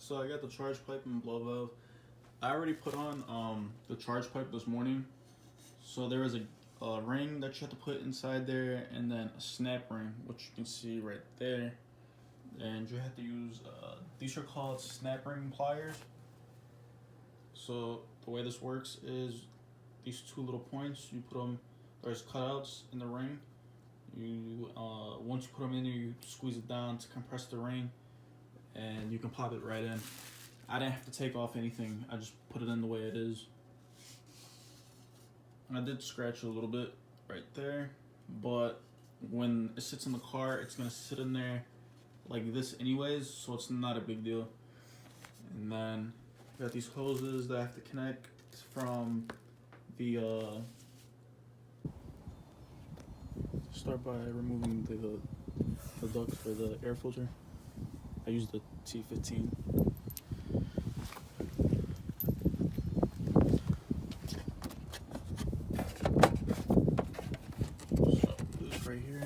So I got the charge pipe and blow valve. I already put on the charge pipe this morning. So there is a ring that you have to put inside there, and then a snap ring, which you can see right there. And you have to use these are called snap ring pliers. So the way this works is these two little points, you put them. There's cutouts in the ring. You once you put them in there, you squeeze it down to compress the ring, and you can pop it right in. I didn't have to take off anything. I just put it in the way it is. And I did scratch it a little bit right there, but when it sits in the car, it's gonna sit in there like this anyways, so it's not a big deal. And then I got these hoses that I have to connect from the start by removing the duct for the air filter. I use the T15. So this right here.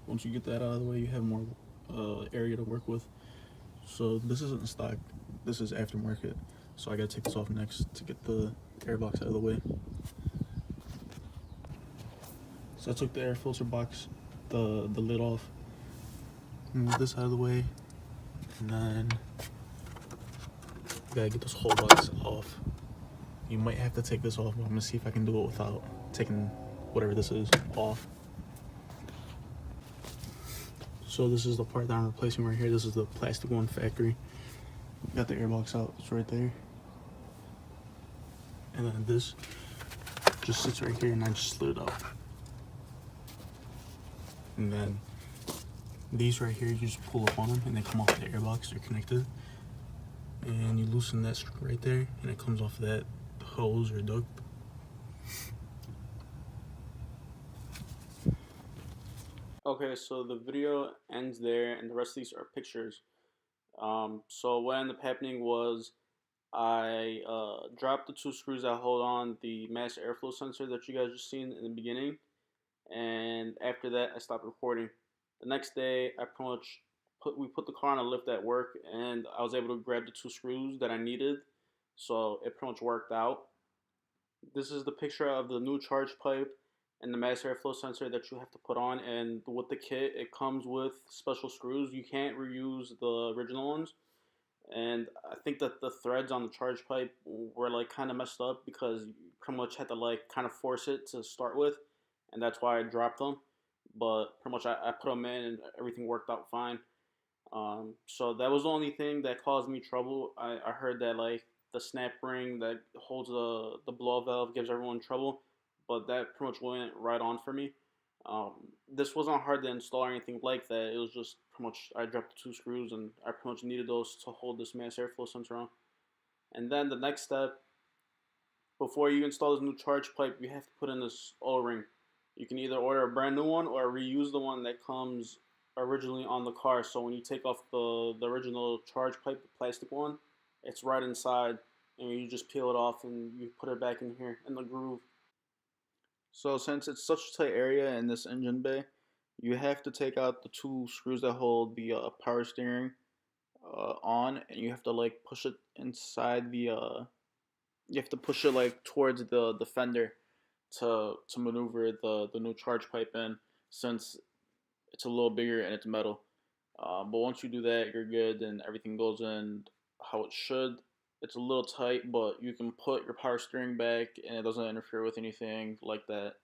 Once you get that out of the way, you have more area to work with. So this isn't stock, this is aftermarket. So I gotta take this off next to get the air box out of the way. So I took the air filter box, the lid off, move this out of the way, and then you gotta get this whole box off. You might have to take this off, but I'm gonna see if I can do it without taking whatever this is off. So this is the part that I'm replacing right here. This is the plastic one factory. Got the airbox out, it's right there. And then this just sits right here, and I just slid it up. And then these right here, you just pull up on them and they come off the airbox, they're connected. And you loosen that screw right there, and it comes off that hose or duct. Okay, so the video ends there, and the rest of these are pictures. So what ended up happening was I dropped the two screws that hold on the mass airflow sensor that you guys just seen in the beginning, and after that I stopped recording. The next day I pretty much we put the car on a lift at work, and I was able to grab the two screws that I needed, so it pretty much worked out. This is the picture of the new charge pipe and the mass airflow sensor that you have to put on, and with the kit it comes with special screws. You can't reuse the original ones, and I think that the threads on the charge pipe were like kind of messed up because you pretty much had to like kind of force it to start with, and that's why I dropped them. But pretty much I put them in and everything worked out fine. So that was the only thing that caused me trouble. I heard that like the snap ring that holds the blow valve gives everyone trouble, but that pretty much went right on for me. This wasn't hard to install or anything like that. It was just pretty much I dropped the two screws, and I pretty much needed those to hold this mass airflow sensor on. And then the next step, before you install this new charge pipe, you have to put in this O-ring. You can either order a brand new one or reuse the one that comes originally on the car. So when you take off the original charge pipe, the plastic one, it's right inside, and you just peel it off and you put it back in here in the groove. So since it's such a tight area in this engine bay, you have to take out the two screws that hold the power steering on, and you have to like push it inside the you have to push it like towards the fender to maneuver the new charge pipe in, since it's a little bigger and it's metal. But once you do that, you're good, and everything goes in how it should. It's a little tight, but you can put your power steering back, and it doesn't interfere with anything like that.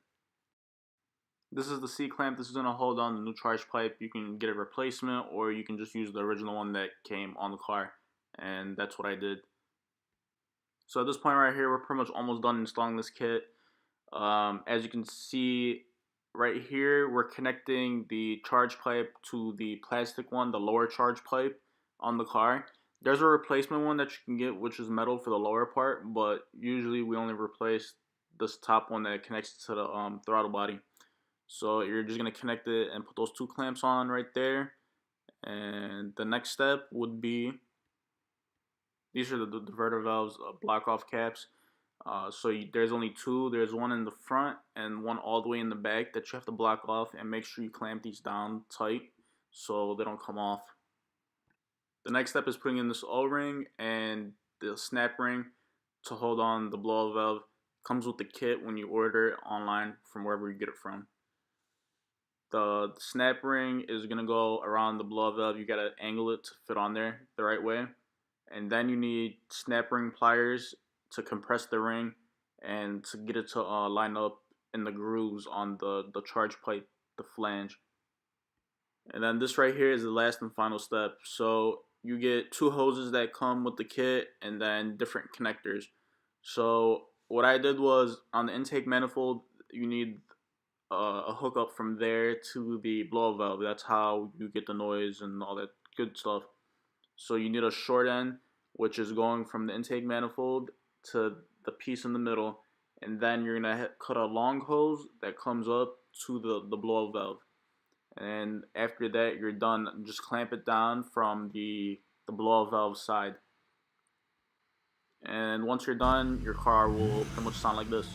This is the C-clamp. This is going to hold on the new charge pipe. You can get a replacement, or you can just use the original one that came on the car, and that's what I did. So at this point right here, we're pretty much almost done installing this kit. As you can see right here, we're connecting the charge pipe to the plastic one, the lower charge pipe on the car. There's a replacement one that you can get, which is metal for the lower part, but usually we only replace this top one that connects to the throttle body. So you're just gonna connect it and put those two clamps on right there. And the next step would be, these are the diverter valves, block off caps. There's only two. There's one in the front and one all the way in the back that you have to block off, and make sure you clamp these down tight so they don't come off. The next step is putting in this O-ring and the snap ring to hold on the blow valve. Comes with the kit when you order it online from wherever you get it from. The snap ring is gonna go around the blow valve. You gotta angle it to fit on there the right way. And then you need snap ring pliers to compress the ring and to get it to line up in the grooves on the charge pipe, the flange. And then this right here is the last and final step. So you get two hoses that come with the kit and then different connectors. So what I did was, on the intake manifold, you need a hookup from there to the blow valve. That's how you get the noise and all that good stuff. So you need a short end, which is going from the intake manifold to the piece in the middle, and then you're gonna cut a long hose that comes up to the blow valve. And after that, you're done. Just clamp it down from the blow valve side. And once you're done, your car will pretty much sound like this.